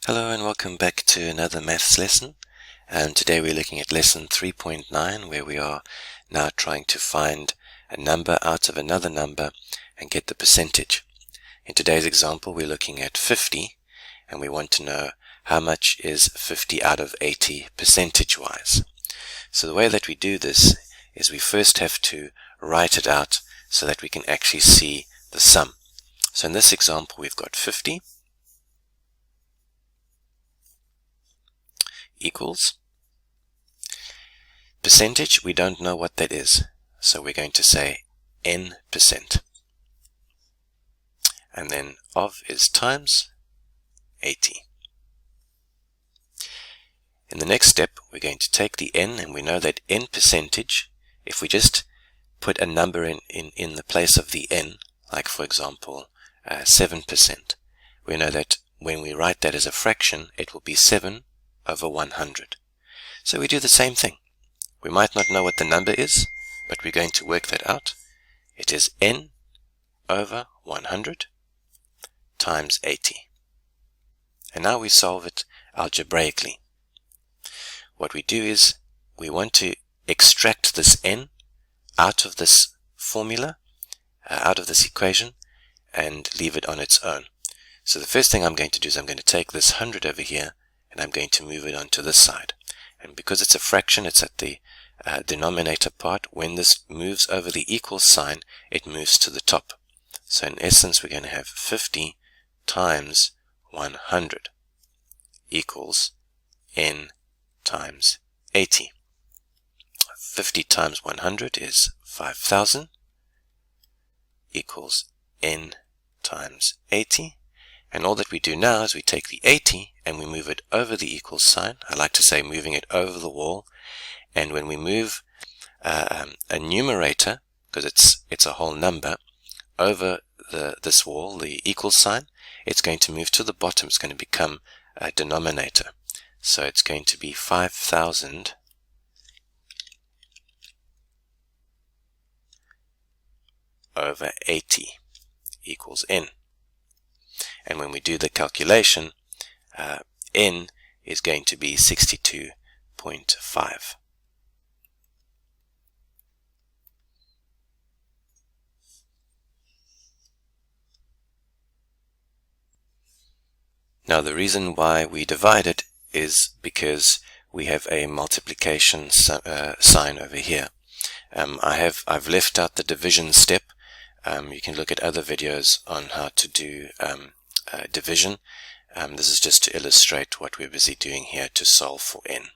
Hello and welcome back to another maths lesson. Today we're looking at lesson 3.9, where we are now trying to find a number out of another number and get the percentage. In today's example we're looking at 50, and we want to know how much is 50 out of 80 percentage-wise. So the way that we do this is we first have to write it out so that we can actually see the sum. So in this example we've got 50 equals percentage. We don't know what that is, so we're going to say n%, and then of is times 80. In the next step we're going to take the n, and we know that n percentage, if we just put a number in the place of the n, like for example 7%, we know that when we write that as a fraction it will be 7 over 100. So we do the same thing. We might not know what the number is, but we're going to work that out. It is n over 100 times 80. And now we solve it algebraically. What we do is we want to extract this n out of this formula, out of this equation, and leave it on its own. So the first thing I'm going to do is I'm going to take this 100 over here and I'm going to move it onto this side. And because it's a fraction, it's at the denominator part. When this moves over the equal sign, it moves to the top. So in essence, we're going to have 50 times 100 equals n times 80. 50 times 100 is 5,000 equals n times 80. And all that we do now is we take the 80 and we move it over the equal sign. I like to say moving it over the wall. And when we move a numerator, because it's a whole number, over this wall, the equal sign, it's going to move to the bottom. It's going to become a denominator. So it's going to be 5,000 over 80 equals n. And when we do the calculation, n is going to be 62.5. Now the reason why we divide it is because we have a multiplication sign over here. I've left out the division step. You can look at other videos on how to do division. This is just to illustrate what we're busy doing here to solve for n.